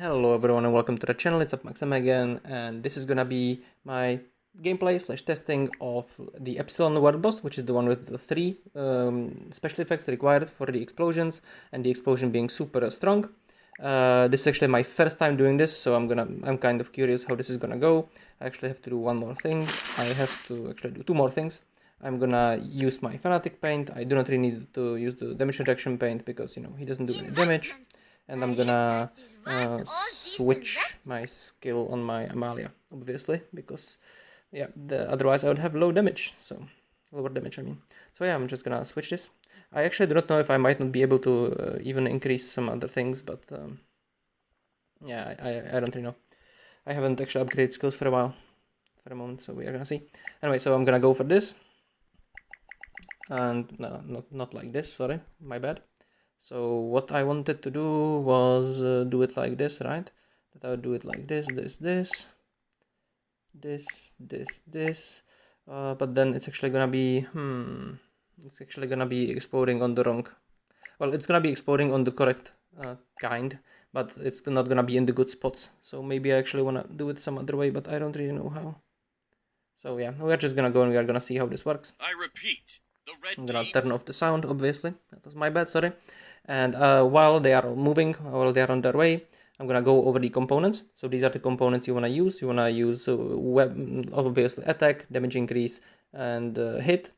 Hello everyone and welcome to the channel. It's UpMaxM again, and this is gonna be my gameplay / testing of the Epsilon world boss, which is the one with the three special effects required for the explosions, and the explosion being super strong. This is actually my first time doing this, so I'm kind of curious how this is gonna go. I actually have to do one more thing. I have to actually do two more things. I'm gonna use my fanatic paint. I do not really need to use the damage reduction paint because he doesn't do any damage. And I'm gonna switch my skill on my Amalia, obviously, because yeah, otherwise I would have low damage, so lower damage I mean. So yeah, I'm just gonna switch this. I actually do not know if I might not be able to even increase some other things, but yeah, I don't really know. I haven't actually upgraded skills for a moment, so we are gonna see. Anyway, so I'm gonna go for this, and no, not like this. Sorry, my bad. So what I wanted to do was do it like this, right? That I would do it like this, this. But then it's actually gonna be, it's actually gonna be exploding on the wrong. Well, it's gonna be exploding on the correct kind, but it's not gonna be in the good spots. So maybe I actually wanna do it some other way, but I don't really know how. So yeah, we're just gonna go and we are gonna see how this works. I repeat, the red I'm gonna team. turn off the sound, obviously. That was my bad, sorry. And while they are moving, while they are on their way, I'm gonna go over the components. So these are the components you wanna use. You wanna use obviously attack, damage increase, and hit.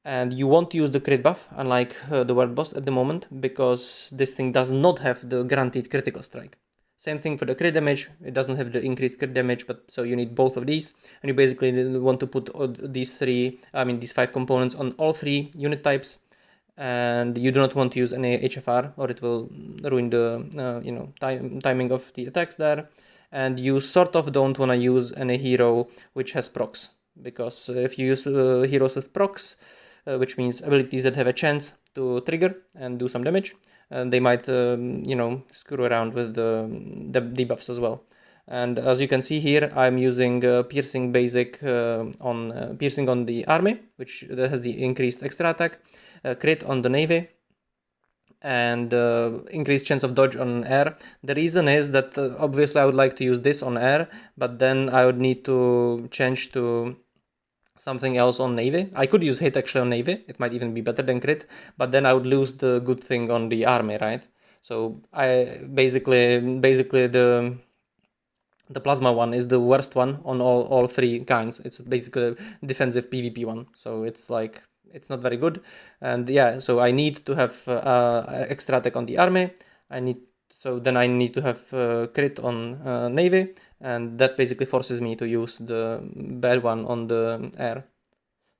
And you won't use the crit buff, unlike the world boss at the moment, because this thing does not have the guaranteed critical strike. Same thing for the crit damage. It doesn't have the increased crit damage, but so you need both of these, and you basically want to put these five components on all three unit types, and you do not want to use any HFR, or it will ruin the timing of the attacks there. And you sort of don't want to use any hero which has procs, because if you use heroes with procs, which means abilities that have a chance to trigger and do some damage, and they might screw around with the debuffs as well. And as you can see here, I'm using piercing basic on piercing on the army, which has the increased extra attack, crit on the navy, and increased chance of dodge on air. The reason is that obviously I would like to use this on air, but then I would need to change to something else on navy. I could use hit actually on navy. It might even be better than crit, but then I would lose the good thing on the army, right? So I basically the plasma one is the worst one on all three kinds. It's basically defensive PvP one, so it's like it's not very good. And yeah, so I need to have extra attack on the army. I need to have crit on navy, and that basically forces me to use the bad one on the air.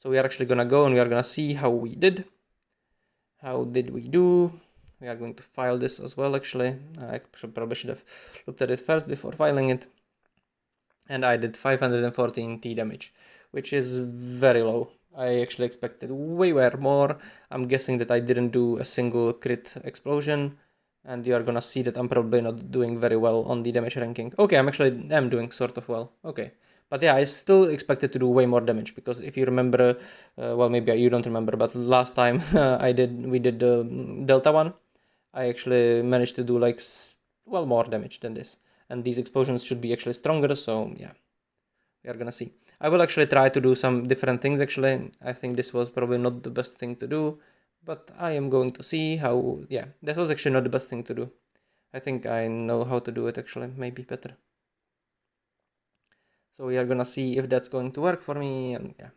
So we are actually gonna go and we are gonna see how we did. How did we do? We are going to file this as well. Actually, I probably should have looked at it first before filing it. And I did 514 T damage, which is very low. I actually expected way more. I'm guessing that I didn't do a single crit explosion, and you are gonna see that I'm probably not doing very well on the damage ranking. Okay, I'm doing sort of well. Okay, but yeah, I still expected to do way more damage, because if you remember, well, maybe you don't remember, but last time we did the Delta one, I actually managed to do like more damage than this, and these explosions should be actually stronger. So yeah, we are gonna see. I will actually try to do some different things. Actually, I think this was probably not the best thing to do, but I am going to see how. Yeah, this was actually not the best thing to do. I think I know how to do it actually, maybe better. So we are gonna see if that's going to work for me, and yeah,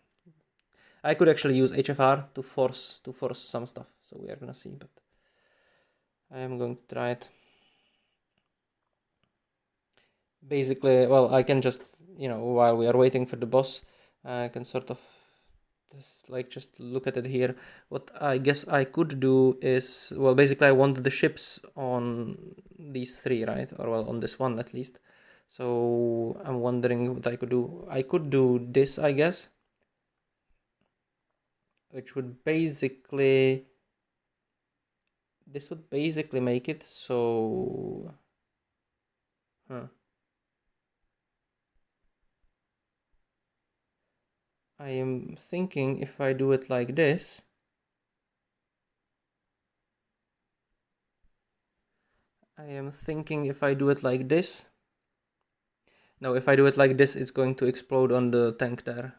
I could actually use HFR to force some stuff. So we are gonna see, but I am going to try it. Basically, well, I can just, while we are waiting for the boss, I can sort of just look at it here. What I guess I could do is, well, basically I want the ships on these three, right? Or well, on this one at least. So I'm wondering what I could do. I could do this, I guess, which would basically, this would basically make it so, huh. I am thinking if I do it like this, I am thinking if I do it like this. No, if I do it like this, it's going to explode on the tank there.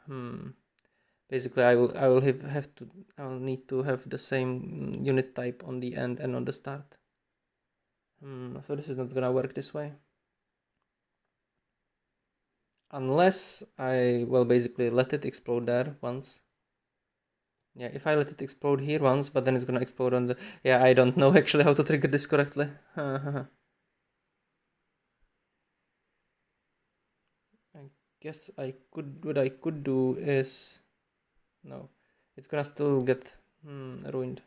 Basically, I will need to have the same unit type on the end and on the start. So this is not gonna work this way. Unless I basically let it explode there once. Yeah, if I let it explode here once, but then it's gonna explode on the... Yeah, I don't know actually how to trigger this correctly. I guess what I could do is... No, it's gonna still get ruined.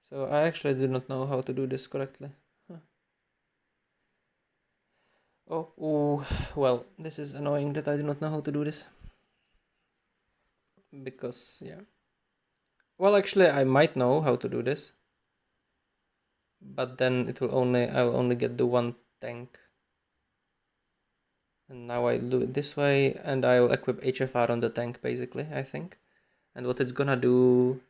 So I actually do not know how to do this correctly. Oh, well, this is annoying that I do not know how to do this. Because, yeah. Well, actually, I might know how to do this. But then I'll only get the one tank. And now I do it this way, and I'll equip HFR on the tank, basically, I think. And what it's gonna do...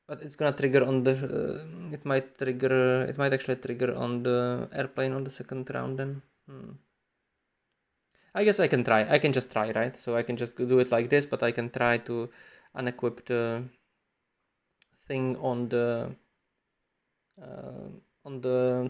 But it's gonna trigger on the... it might actually trigger on the airplane on the second round then. I guess I can try. I can just try, right? So I can just do it like this, but I can try to unequip the thing on the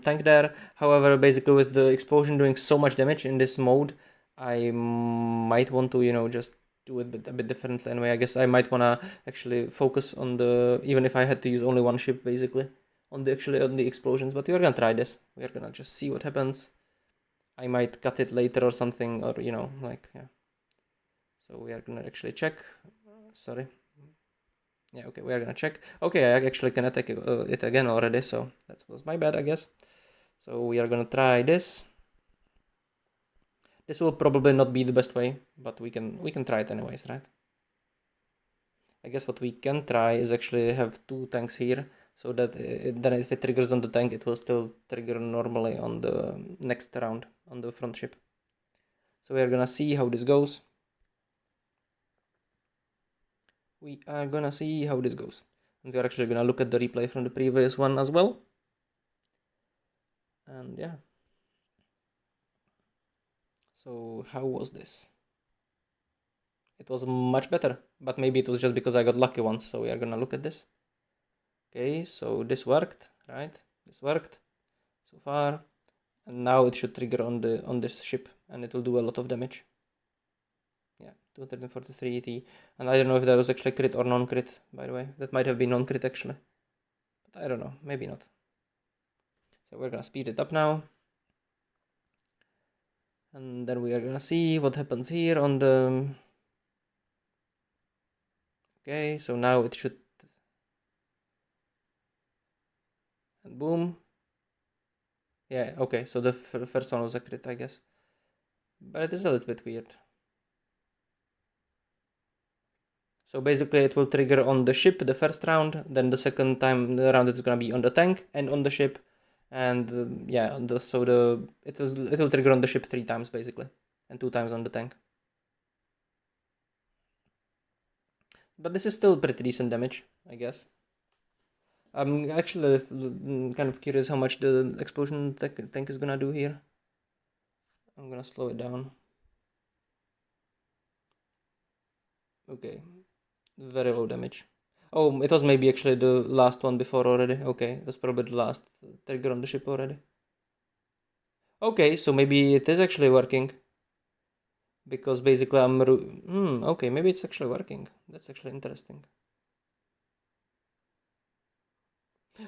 tank there. However, basically with the explosion doing so much damage in this mode, I might want to, just do it a bit differently anyway. I guess I might want to actually focus on even if I had to use only one ship, basically, on the explosions. But we're gonna try this. We're gonna just see what happens. I might cut it later or something, or, yeah. So we are gonna actually check. Sorry. Yeah, okay, we are gonna check. Okay, I actually can attack it again already, so that was my bad, I guess. So we are gonna try this. This will probably not be the best way, but we can try it anyways, right? I guess what we can try is actually have two tanks here, so that then if it triggers on the tank, it will still trigger normally on the next round on the front ship. So we are gonna see how this goes. We are gonna see how this goes. And we are actually gonna look at the replay from the previous one as well. And yeah. So how was this? It was much better, but maybe it was just because I got lucky once. So we are gonna look at this. Okay, so this worked, right? This worked so far, and now it should trigger on this ship, and it will do a lot of damage. Yeah, 243 ET, and I don't know if that was actually crit or non-crit. By the way, that might have been non-crit actually, but I don't know, maybe not. So we're gonna speed it up now, and then we are gonna see what happens here on the... Okay, so now it should... And boom. Yeah, okay, so the first one was a crit, I guess. But it is a little bit weird. So basically it will trigger on the ship the first round, then the second time the round is gonna be on the tank and on the ship. And it will trigger on the ship 3 times basically, and 2 times on the tank. But this is still pretty decent damage, I guess. I'm actually kind of curious how much the explosion tank is gonna do here. I'm gonna slow it down. Okay, very low damage. Oh, it was maybe actually the last one before already. Okay, that's probably the last trigger on the ship already. Okay, so maybe it is actually working. Because basically okay, maybe it's actually working. That's actually interesting.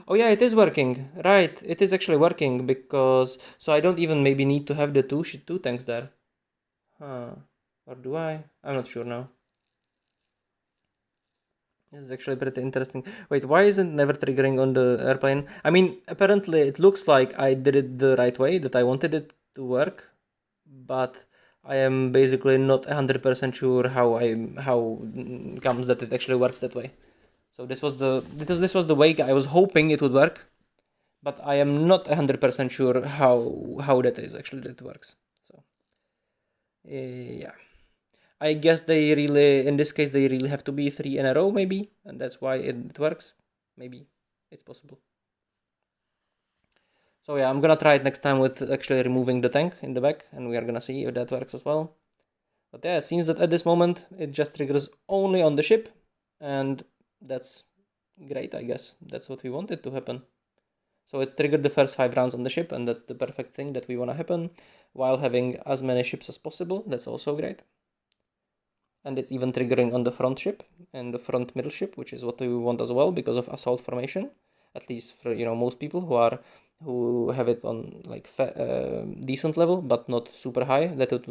Oh yeah, it is working. Right, it is actually working because... So I don't even maybe need to have the two tanks there. Huh. Or do I? I'm not sure now. This is actually pretty interesting. Wait, why isn't it never triggering on the airplane? I mean, apparently it looks like I did it the right way, that I wanted it to work, but I am basically not 100% sure how comes that it actually works that way. So this was the way I was hoping it would work, but I am not 100% sure how that is actually that works. So yeah. I guess in this case, they really have to be 3 in a row, maybe, and that's why it works. Maybe it's possible. So yeah, I'm gonna try it next time with actually removing the tank in the back, and we are gonna see if that works as well. But yeah, it seems that at this moment it just triggers only on the ship, and that's great, I guess. That's what we wanted to happen. So it triggered the first 5 rounds on the ship, and that's the perfect thing that we want to happen, while having as many ships as possible. That's also great. And it's even triggering on the front ship and the front middle ship, which is what we want as well because of assault formation. At least for most people who have it on like decent level but not super high. That would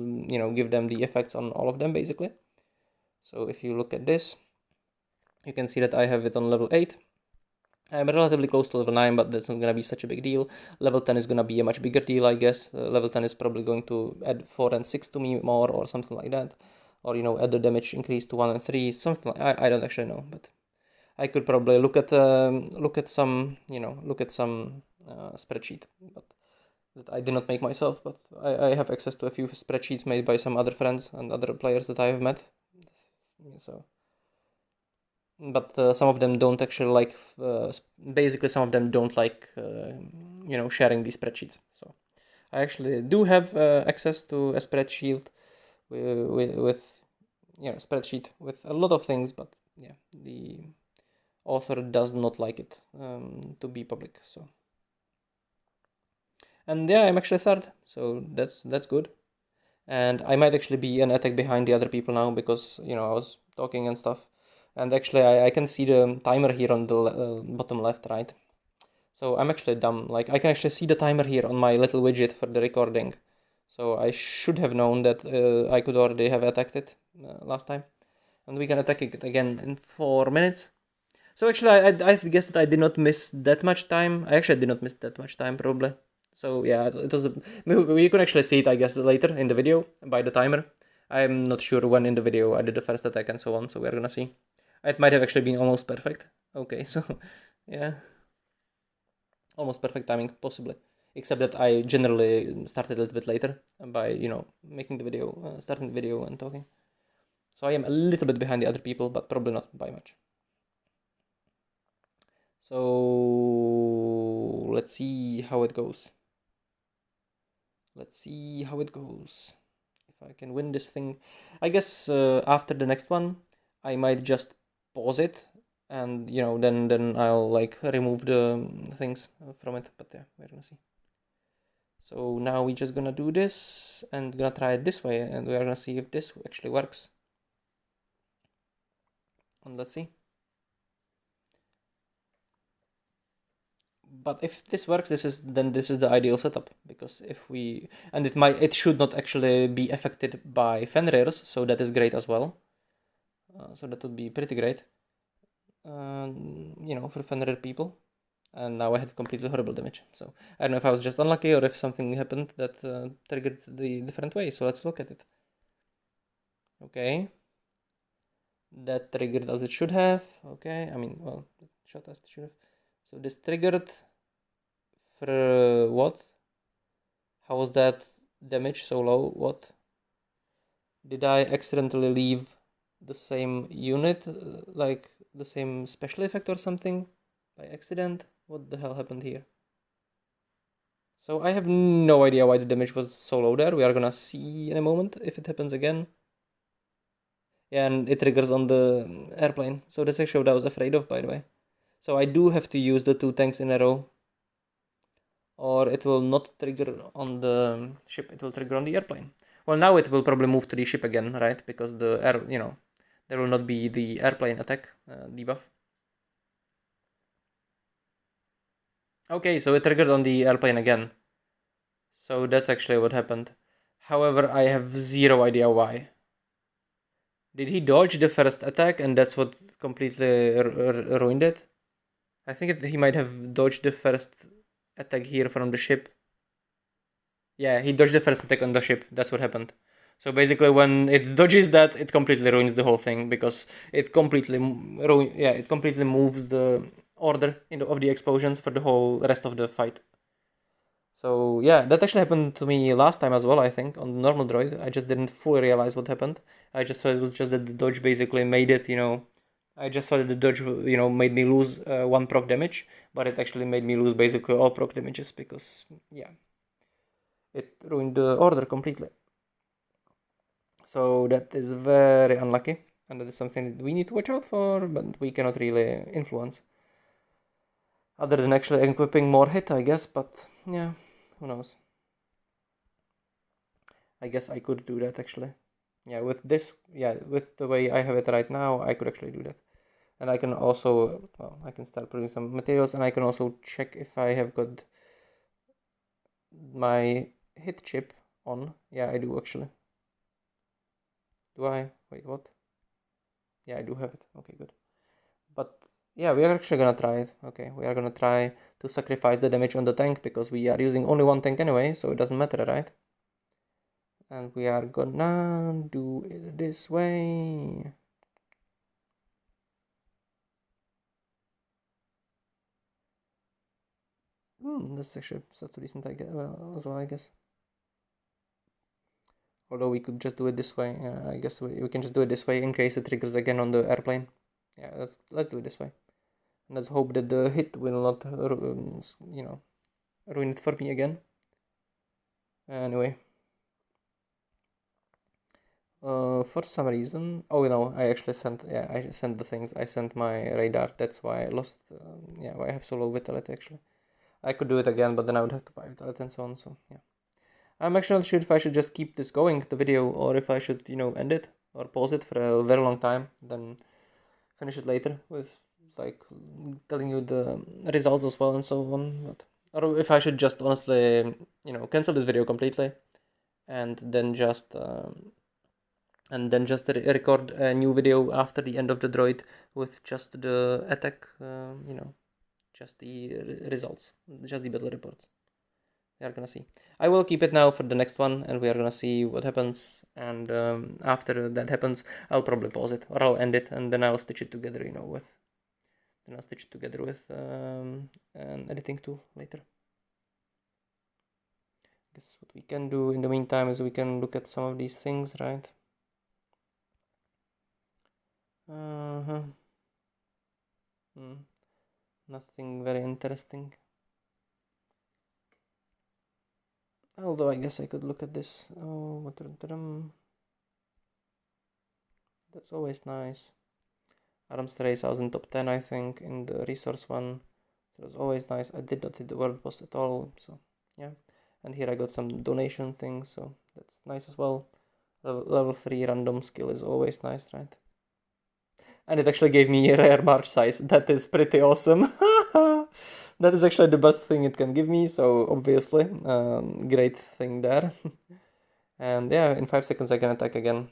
give them the effects on all of them basically. So if you look at this, you can see that I have it on level 8. I'm relatively close to level 9, but that's not gonna be such a big deal. Level 10 is gonna be a much bigger deal, I guess. Level 10 is probably going to add 4 and 6 to me more or something like that. Or, add the damage increase to 1 and 3, something like I don't actually know, but I could probably look at some spreadsheet, but that I did not make myself, but I have access to a few spreadsheets made by some other friends and other players that I have met. So but some of them don't actually like basically some of them don't like sharing these spreadsheets. So I actually do have access to a spreadsheet with spreadsheet with a lot of things, but yeah, the author does not like it to be public. So and yeah, I'm actually third, so that's good. And I might actually be an attack behind the other people now because I was talking and stuff. And actually I can see the timer here on the bottom left, right? So I'm actually dumb. Like I can actually see the timer here on my little widget for the recording. So I should have known that I could already have attacked it last time. And we can attack it again in 4 minutes. So actually I guess that I did not miss that much time. I actually did not miss that much time probably. So yeah, it was. We could actually see it, I guess, later in the video by the timer. I'm not sure when in the video I did the first attack and so on. So we're gonna see. It might have actually been almost perfect. Okay, so yeah, almost perfect timing possibly. Except that I generally started a little bit later by making the video, starting the video and talking. So I am a little bit behind the other people, but probably not by much. So let's see how it goes. Let's see how it goes. If I can win this thing. I guess after the next one, I might just pause it and then I'll like remove the things from it. But yeah, we're gonna see. So now we're just gonna do this and gonna try it this way, and we're gonna see if this actually works. And let's see. But if this works, this is the ideal setup, because if we and it should not actually be affected by Fenrir's, so that is great as well. So that would be pretty great, for Fenrir people. And now I had completely horrible damage. So I don't know if I was just unlucky or if something happened that triggered the different way. So let's look at it. Okay, that triggered as it should have. Okay, I mean, well, it shot as it should have. So this triggered for what? How was that damage so low? What? Did I accidentally leave the same unit, like the same special effect or something by accident? What the hell happened here? So I have no idea why the damage was so low there. We are gonna see in a moment if it happens again. Yeah, and it triggers on the airplane. So that's actually what I was afraid of, by the way. So I do have to use the 2 tanks in a row, or it will not trigger on the ship, it will trigger on the airplane. Well, now it will probably move to the ship again, right? Because the there will not be the airplane attack debuff. Okay, so it triggered on the airplane again. So that's actually what happened. However, I have zero idea why. Did he dodge the first attack and that's what completely ruined it? I think he might have dodged the first attack here from the ship. Yeah, he dodged the first attack on the ship. That's what happened. So basically, when it dodges that, it completely ruins the whole thing because it completely moves the order of the explosions for the whole rest of the fight. So yeah, that actually happened to me last time as well, I think, on the normal droid. I just didn't fully realize what happened. I just thought it was just that the dodge basically made it, I just thought that the dodge, made me lose 1 proc damage, but it actually made me lose basically all proc damages because, yeah, it ruined the order completely. So that is very unlucky, and that is something that we need to watch out for, but we cannot really influence. Other than actually equipping more hit, I guess, but yeah, who knows. I guess I could do that actually. Yeah, with this, with the way I have it right now, I could actually do that. And I can also, well, I can start putting some materials, and I can also check if I have got my hit chip on. Yeah, I do actually. Do I? Wait, what? Yeah, I do have it. Okay, good. But yeah, we are actually gonna try it. Okay, we are gonna try to sacrifice the damage on the tank because we are using only one tank anyway, so it doesn't matter, right? And we are gonna do it this way. That's actually such a decent idea as well, I guess. Although we could just do it this way. I guess we can just do it this way in case it triggers again on the airplane. Yeah, let's do it this way. And let's hope that the hit will not, ruin it for me again. Anyway. For some reason, oh no, I actually sent, I sent the things. I sent my radar. That's why I lost, why I have so low vitality actually. I could do it again, but then I would have to buy vitality and so on. So yeah, I'm actually not sure if I should just keep this going, the video, or if I should, end it or pause it for a very long time, then finish it later with like telling you the results as well and so on. But, or if I should just honestly, cancel this video completely and then just. Record a new video after the end of the droid with just the attack, just the results, just the battle reports. We are gonna see. I will keep it now for the next one, and we are gonna see what happens. And after that happens, I'll probably pause it or I'll end it, and then I'll stitch it together, with an editing tool later. Guess what we can do in the meantime is we can look at some of these things, right? Uh-huh. Nothing very interesting. Although I guess I could look at this. Oh, that's always nice. Arms race, I was in top 10, I think, in the resource one. So it was always nice. I did not hit the world boss at all, so yeah. And here I got some donation things, so that's nice as well. Level 3 random skill is always nice, right? And it actually gave me a rare march size. That is pretty awesome. That is actually the best thing it can give me, so obviously, great thing there. And yeah, in 5 seconds I can attack again.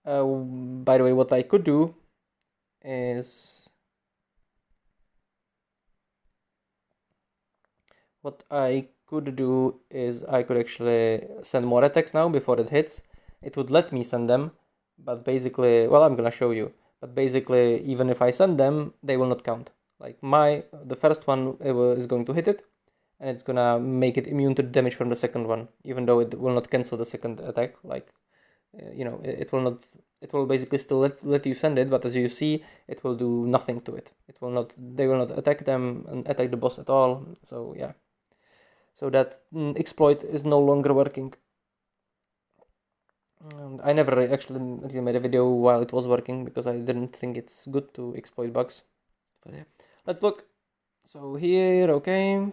By the way, what I could do is... I could actually send more attacks now before it hits. It would let me send them, but basically, well, I'm gonna show you. But basically, even if I send them, they will not count. Like the first one is going to hit it, and it's gonna make it immune to damage from the second one, even though it will not cancel the second attack. Like, it will not. It will basically still let you send it, but as you see, it will do nothing to it. It will not. They will not attack them and attack the boss at all. So yeah. So that exploit is no longer working. And I never actually really made a video while it was working because I didn't think it's good to exploit bugs. But yeah, let's look. So here, okay.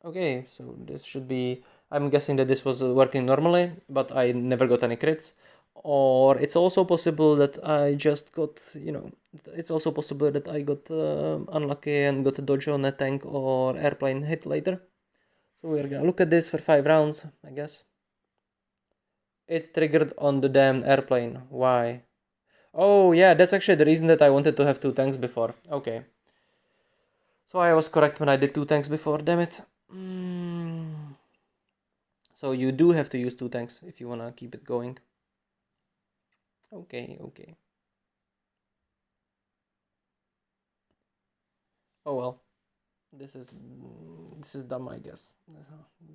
Okay, so this should be... I'm guessing that this was working normally, but I never got any crits. Or it's also possible that I just got, it's also possible that I got unlucky and got a dodge on a tank or airplane hit later. So we're gonna look at this for 5 rounds, I guess. It triggered on the damn airplane. Why? Oh, yeah, that's actually the reason that I wanted to have 2 tanks before. Okay. So I was correct when I did 2 tanks before, damn it. So you do have to use 2 tanks if you wanna keep it going. Okay, okay. Oh well. This is dumb, I guess.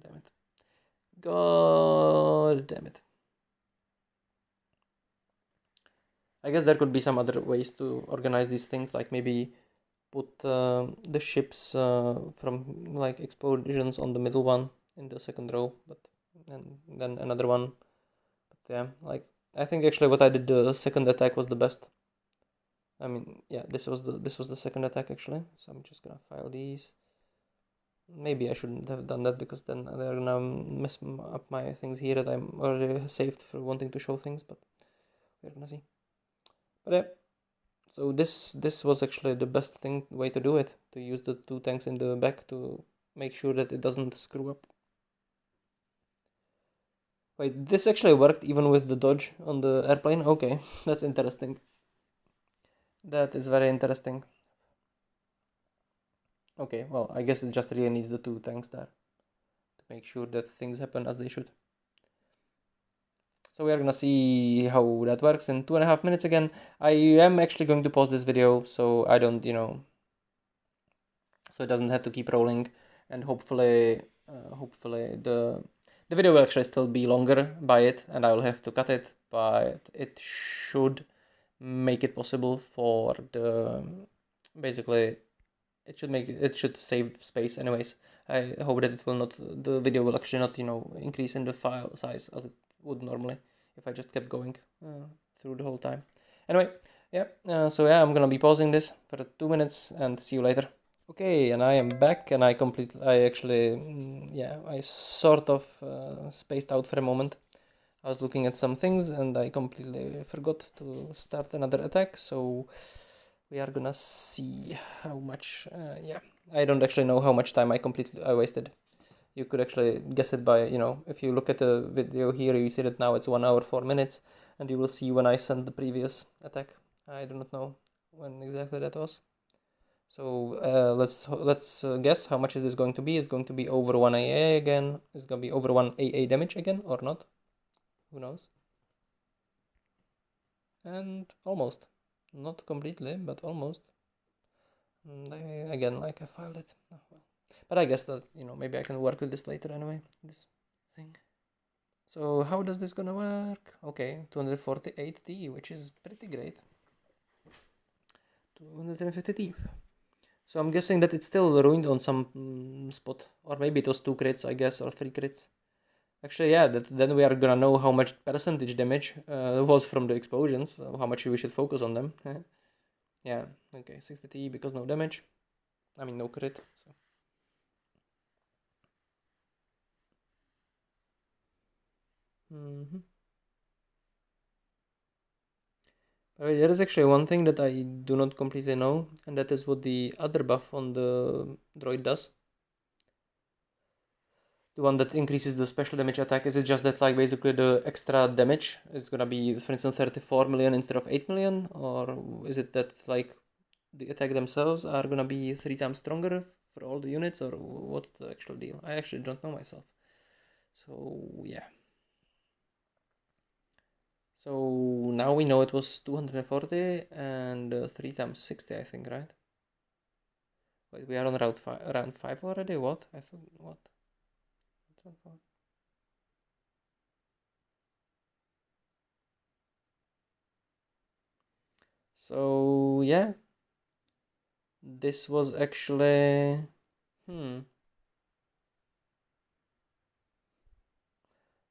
Damn it. God damn it. I guess there could be some other ways to organize these things, like maybe put the ships from like explosions on the middle one in the second row, but and then another one. But yeah, like I think actually what I did the second attack was the best. I mean, yeah, this was the second attack actually. So I'm just gonna file these. Maybe I shouldn't have done that because then they're gonna mess up my things here that I'm already saved for wanting to show things. But we're gonna see. But yeah. So this was actually the best way to do it, to use the two tanks in the back to make sure that it doesn't screw up. Wait, this actually worked even with the dodge on the airplane? Okay, that's interesting. That is very interesting. Okay, well, I guess it just really needs the two tanks there to make sure that things happen as they should. So we are gonna see how that works in 2.5 minutes again. I am actually going to pause this video so I don't, so it doesn't have to keep rolling, and hopefully the video will actually still be longer by it, and I will have to cut it, but it should make it possible for the basically it should save space anyways. I hope that the video will actually not increase in the file size as it would normally if I just kept going through the whole time. Anyway, yeah, so yeah, I'm gonna be pausing this for 2 minutes and see you later. Okay, and I am back, and I actually, yeah, I sort of spaced out for a moment. I was looking at some things, and I completely forgot to start another attack, so we are gonna see how much, yeah, I don't actually know how much time I wasted. You could actually guess it by, if you look at the video here, you see that now it's 1 hour, 4 minutes, and you will see when I sent the previous attack. I do not know when exactly that was. So let's guess how much it is going to be. It's going to be over 1 AA again. It's going to be over 1 AA damage again or not. Who knows? And almost. Not completely, but almost. And again, like I filed it. Oh, well. But I guess that, maybe I can work with this later anyway. This thing. So how does this gonna work? Okay, 248T, which is pretty great. 250T. So I'm guessing that it's still ruined on some spot. Or maybe it was 2 crits, I guess, or 3 crits. Actually, yeah, then we are gonna know how much percentage damage was from the explosions, how much we should focus on them. Yeah, okay, 60T because no damage. I mean, no crit. So. There is actually one thing that I do not completely know, and that is what the other buff on the droid does. The one that increases the special damage attack, is it just that like basically the extra damage is gonna be, for instance, 34 million instead of 8 million, or is it that like the attack themselves are gonna be 3 times stronger for all the units, or what's the actual deal? I actually don't know myself. So yeah. So now we know it was 240 and 3 times 60, I think, right? Wait, we are on round 5 already? What? I thought, what? So yeah, this was actually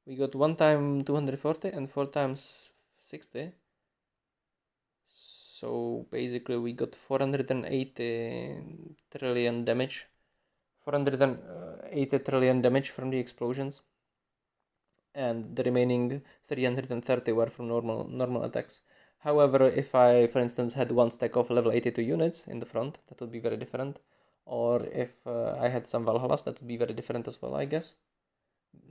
we got 1 time 240 and 4 times 60. So basically we got 480 trillion damage. 480 trillion damage from the explosions, and the remaining 330 were from normal attacks. However, if I, for instance, had one stack of level 82 units in the front, that would be very different. Or if I had some Valhallas, that would be very different as well, I guess.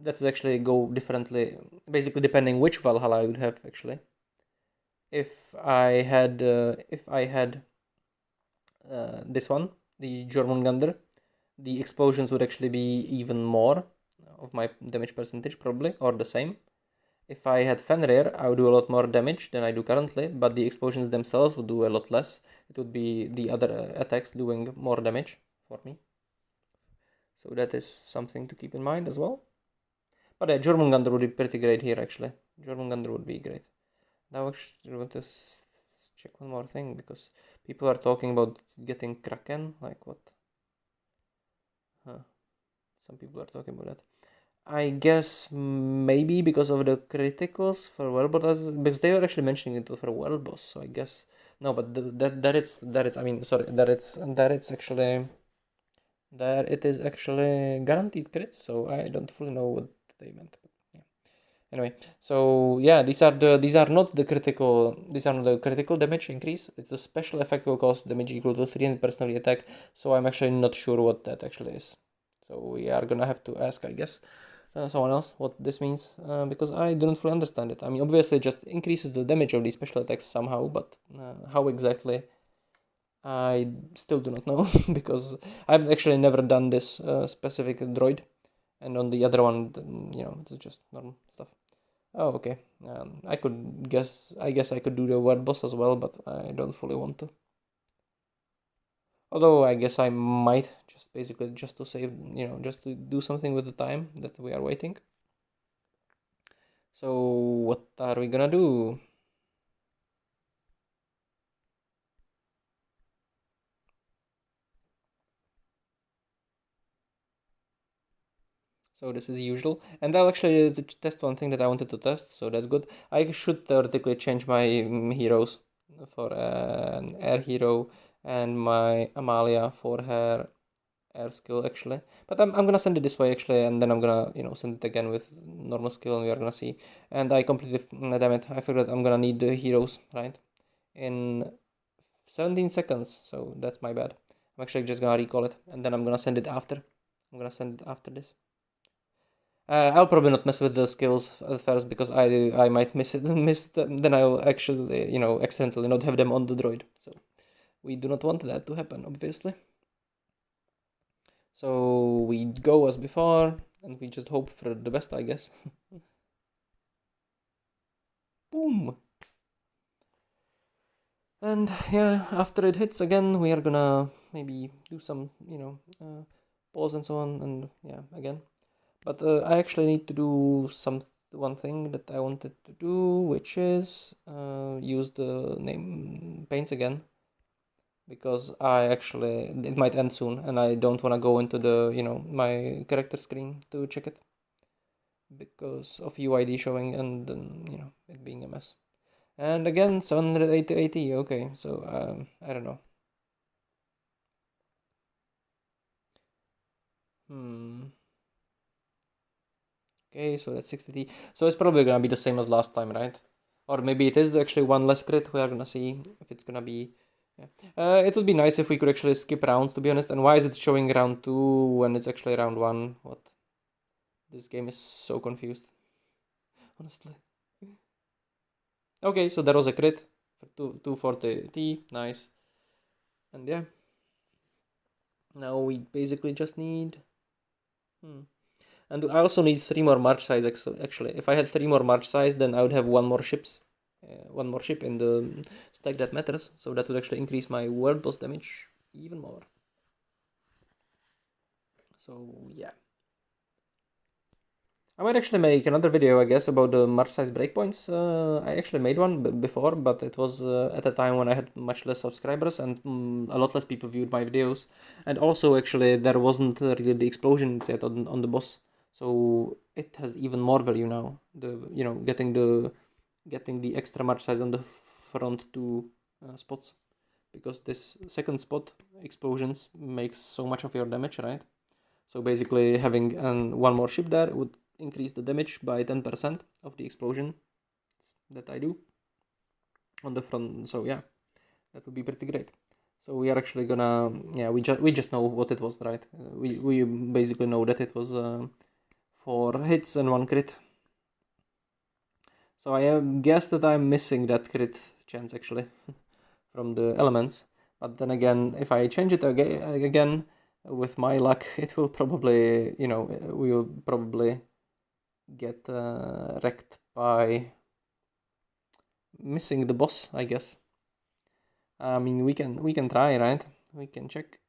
That would actually go differently, basically depending which Valhalla I would have, actually. If I had this one, the German Gander, the explosions would actually be even more of my damage percentage, probably, or the same. If I had Fenrir, I would do a lot more damage than I do currently, but the explosions themselves would do a lot less. It would be the other attacks doing more damage for me. So that is something to keep in mind as well. But yeah, German Gunner would be pretty great here, actually. German Gunner would be great. Now actually I want to check one more thing, because people are talking about getting Kraken. Like what? Huh. Some people are talking about that. I guess maybe because of the criticals for world boss, because they were actually mentioning it for world boss. So I guess no, but that it's. I mean, sorry, that it's actually there. It is actually guaranteed crits. So I don't fully know what they meant. But yeah. Anyway, so yeah, these are not the critical damage increase. It's the special effect will cause damage equal to 300% of the attack. So I'm actually not sure what that actually is. So we are gonna have to ask, I guess, someone else what this means, because I don't fully understand it. I mean, obviously, it just increases the damage of these special attacks somehow, but how exactly, I still do not know because I've actually never done this specific droid, and on the other one, it's just normal stuff. Oh, okay. I guess I could do the word boss as well, but I don't fully want to. Although I guess I might just basically just to save, just to do something with the time that we are waiting. So what are we gonna do? So this is the usual, and I'll actually test one thing that I wanted to test. So that's good. I should theoretically change my heroes for an air hero and my Amalia for her air skill actually. But I'm gonna send it this way actually, and then I'm gonna send it again with normal skill, and we are gonna see. And I completely damn it, I figured I'm gonna need the heroes right in 17 seconds. So that's my bad. I'm actually just gonna recall it, and then I'm gonna send it after. I'm gonna send it after this. I'll probably not mess with the skills at first because I might miss it, miss them. Then I'll actually accidentally not have them on the droid. So we do not want that to happen, obviously. So we go as before, and we just hope for the best, I guess. Boom! And yeah, after it hits again, we are gonna maybe do some, pause and so on, and yeah, again. But I actually need to do one thing that I wanted to do, which is use the name paints again, because it might end soon, and I don't want to go into the my character screen to check it because of UID showing and then it being a mess. And again, 780. Okay, so I don't know. Hmm. Okay, so that's 60T. So it's probably gonna be the same as last time, right? Or maybe it is actually one less crit. We are gonna see if it's gonna be. Yeah. It would be nice if we could actually skip rounds, to be honest. And why is it showing round 2 when it's actually round 1? What? This game is so confused, honestly. Okay, so that was a crit for 240T. Nice. And yeah, now we basically just need. Hmm. And I also need 3 more march size actually. If I had 3 more march size, then I would have one more ship in the stack that matters. So that would actually increase my world boss damage even more. So yeah. I might actually make another video, I guess, about the march size breakpoints. I actually made one before, but it was at a time when I had much less subscribers and a lot less people viewed my videos. And also, actually, there wasn't really the explosions yet on the boss, so it has even more value now. Getting the extra march size on the front 2 spots, because this second spot explosions makes so much of your damage, right? So basically, having one more ship there would increase the damage by 10% of the explosion that I do on the front. So yeah, that would be pretty great. So we are actually gonna, yeah, we just know what it was, right? We basically know that it was 4 hits and 1 crit. So I guess that I'm missing that crit chance actually from the elements. But then again, if I change it again, with my luck, it will probably, we will probably get wrecked by missing the boss, I guess. I mean, we can try, right? We can check.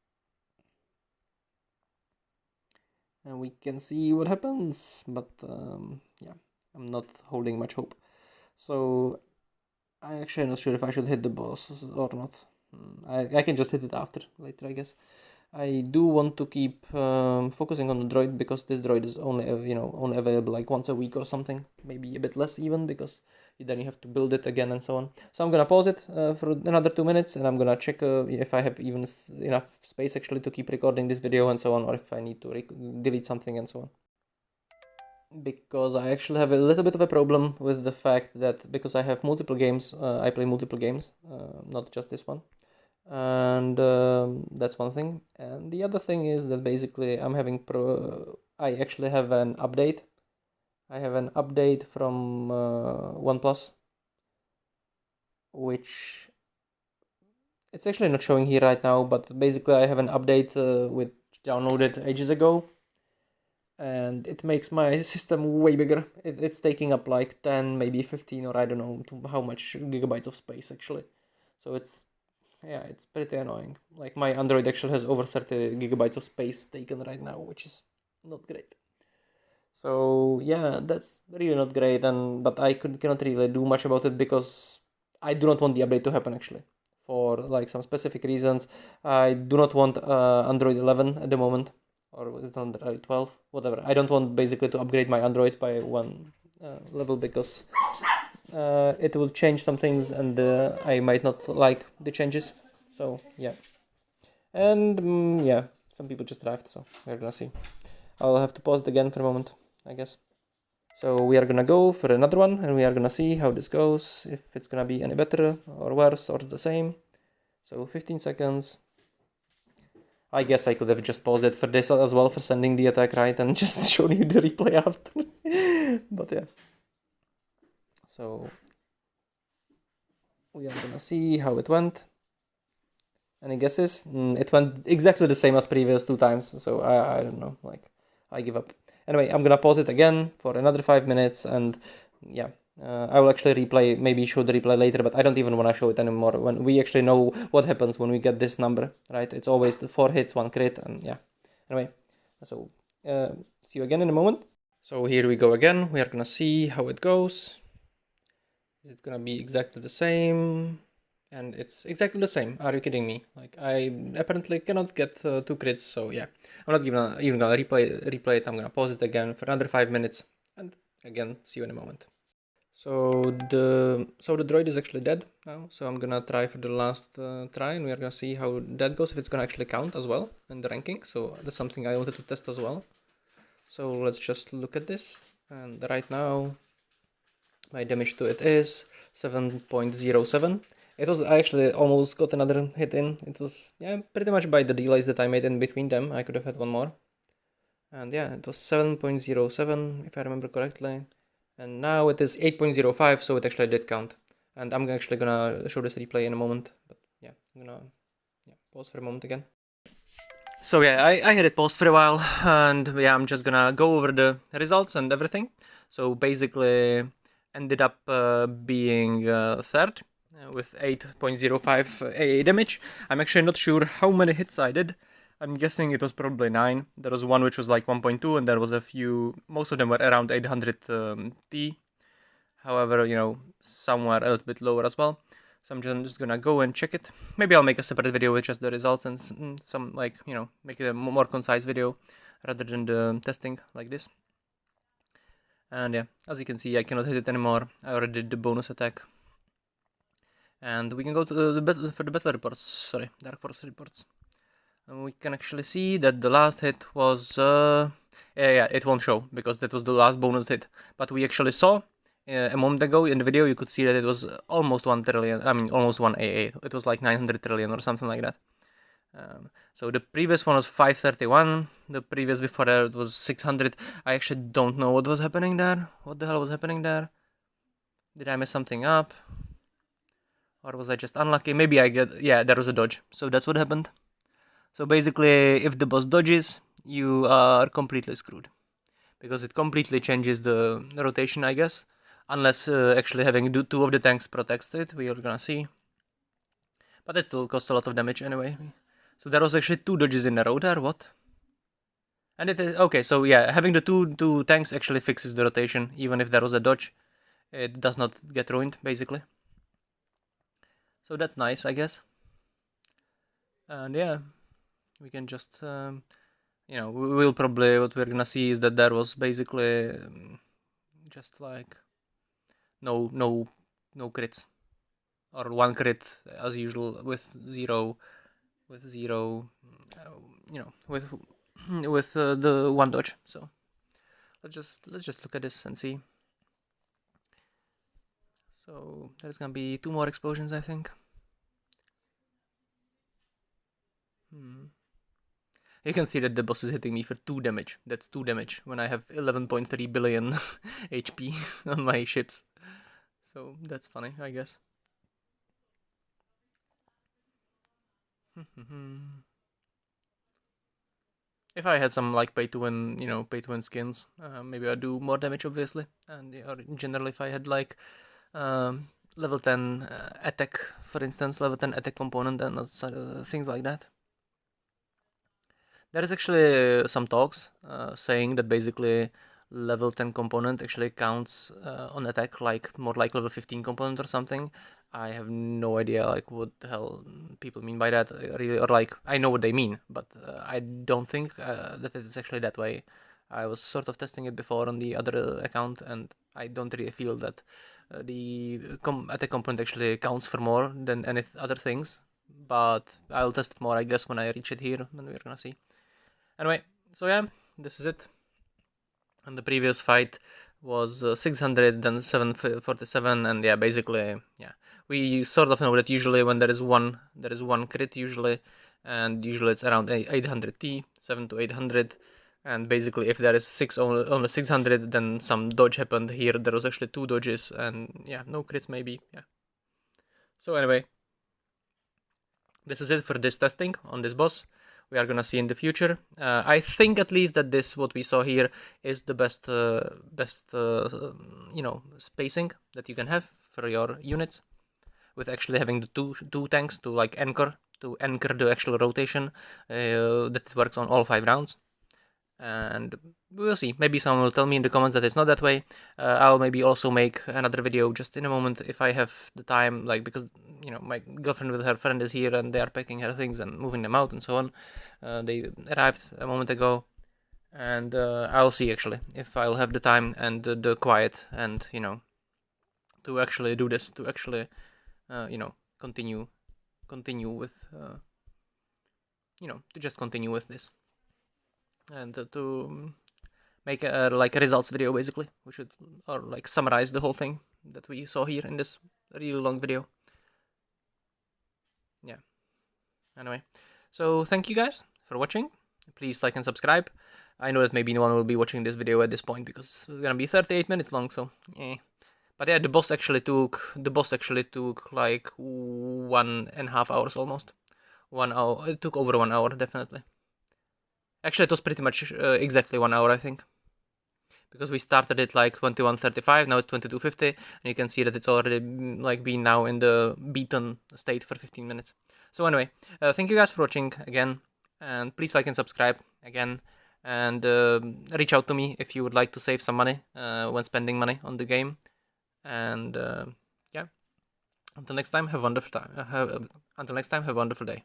and we can see what happens. But yeah, I'm not holding much hope. So I actually not sure if I should hit the boss or not. I can just hit it after later, I guess. I do want to keep focusing on the droid because this droid is only only available like once a week or something, maybe a bit less even, because then you have to build it again and so on. So I'm gonna pause it for another 2 minutes, and I'm gonna check if I have even enough space actually to keep recording this video and so on, or if I need to delete something and so on. Because I actually have a little bit of a problem with the fact that because I have multiple games, I play multiple games, not just this one. And that's one thing. And the other thing is that basically I actually have an update. I have an update from OnePlus, which it's actually not showing here right now, but basically I have an update which downloaded ages ago, and it makes my system way bigger. It's taking up like 10, maybe 15, or I don't know how much gigabytes of space actually. So it's pretty annoying. Like my Android actually has over 30 gigabytes of space taken right now, which is not great. So yeah, that's really not great, and but I cannot really do much about it because I do not want the update to happen actually. For like some specific reasons, I do not want Android 11 at the moment, or was it Android 12? Whatever. I don't want basically to upgrade my Android by one level because it will change some things, and I might not like the changes. So yeah, and yeah, some people just arrived, so we're gonna see. I'll have to pause it again for a moment, I guess. So we are gonna go for another one, and we are gonna see how this goes, if it's gonna be any better or worse or the same. So 15 seconds. I guess I could have just paused it for this as well, for sending the attack, right, and just shown you the replay after. But yeah. So we are gonna see how it went. Any guesses? It went exactly the same as previous 2 times, so I don't know, like, I give up. Anyway, I'm gonna pause it again for another 5 minutes, and yeah, I will actually replay, maybe show the replay later, but I don't even want to show it anymore when we actually know what happens when we get this number, right? It's always the 4 hits, 1 crit, and yeah. Anyway, so see you again in a moment. So here we go again. We are gonna see how it goes. Is it gonna be exactly the same? And it's exactly the same. Are you kidding me? Like, I apparently cannot get 2 crits, so yeah. I'm not even gonna replay it. I'm gonna pause it again for another 5 minutes, and again, see you in a moment. So the droid is actually dead now, so I'm gonna try for the last try, and we are gonna see how that goes, if it's gonna actually count as well in the ranking. So that's something I wanted to test as well. So let's just look at this, and right now my damage to it is 7.07. I actually almost got another hit in. It was, yeah, pretty much by the delays that I made in between them. I could have had one more. And yeah, it was 7.07 if I remember correctly. And now it is 8.05, so it actually did count. And I'm actually gonna show this replay in a moment. But yeah, I'm gonna pause for a moment again. So yeah, I had it paused for a while, and yeah, I'm just gonna go over the results and everything. So basically, ended up being third with 8.05 AA damage. I'm actually not sure how many hits I did. I'm guessing it was probably 9. There was one which was like 1.2, and there was a few, most of them were around 800 T. However, somewhere a little bit lower as well. So I'm just gonna go and check it. Maybe I'll make a separate video with just the results and some, like, make it a more concise video rather than the testing like this. And yeah, as you can see, I cannot hit it anymore. I already did the bonus attack. And we can go to the battle reports. Sorry, Dark Force reports. And we can actually see that the last hit was yeah, it won't show because that was the last bonus hit. But we actually saw a moment ago in the video, you could see that it was almost 1 trillion. I mean, almost 1 AA. It was like 900 trillion or something like that. So the previous one was 531. The previous before that was 600. I actually don't know what was happening there. What the hell was happening there? Did I mess something up? Or was I just unlucky? Maybe yeah, there was a dodge. So that's what happened. So basically, if the boss dodges, you are completely screwed. Because it completely changes the rotation, I guess. Unless actually having 2 of the tanks protects it, we are gonna see. But it still costs a lot of damage anyway. So there was actually 2 dodges in a row there, what? And it is okay. So yeah, having the two tanks actually fixes the rotation, even if there was a dodge, it does not get ruined basically. So that's nice, I guess. And yeah, we can just we'll probably, what we're gonna see is that there was basically just like no crits, or one crit as usual with zero with the one dodge. So let's just look at this and see. So there's gonna be 2 more explosions, I think. You can see that the boss is hitting me for 2 damage. That's 2 damage when I have 11.3 billion HP on my ships. So that's funny, I guess. If I had some like pay to win skins, maybe I'd do more damage, obviously. And or in general, if I had like level 10 attack, for instance, level 10 attack component and things like that. There is actually some talks saying that basically level 10 component actually counts on attack like more like level 15 component or something. I have no idea like what the hell people mean by that, really, or like I know what they mean, but I don't think that it is actually that way. I was sort of testing it before on the other account, and I don't really feel that the attack component actually counts for more than any other things. But I'll test it more, I guess, when I reach it here, and we're gonna see. Anyway, so yeah, this is it. And the previous fight was 600, then 747, and yeah, basically, yeah, we sort of know that usually when there is one crit usually, and usually it's around 800 T, 7 to 800, and basically if there is only 600, then some dodge happened. Here there was actually 2 dodges, and yeah, no crits maybe, yeah. So anyway, this is it for this testing on this boss. We are gonna see in the future. I think at least that this, what we saw here, is the best spacing that you can have for your units, with actually having the two tanks to like anchor the actual rotation that it works on all 5 rounds. And we'll see. Maybe someone will tell me in the comments that it's not that way. I'll maybe also make another video just in a moment if I have the time, like, because my girlfriend with her friend is here and they are packing her things and moving them out and so on. They arrived a moment ago, and I'll see actually if I'll have the time and the quiet and to actually do this, to actually continue with to just continue with this, and to make a like a results video basically. We should, or like, summarize the whole thing that we saw here in this really long video. Yeah. Anyway, so thank you guys for watching. Please like and subscribe. I know that maybe no one will be watching this video at this point because it's gonna be 38 minutes long, so eh. But yeah, the boss actually took like 1.5 hours almost. 1 hour. It took over 1 hour, definitely. Actually, it was pretty much exactly 1 hour, I think, because we started it like 21:35. Now it's 22:50, and you can see that it's already like been now in the beaten state for 15 minutes. So anyway, thank you guys for watching again, and please like and subscribe again, and reach out to me if you would like to save some money when spending money on the game. And yeah, until next time, have a wonderful time. Until next time, have a wonderful day.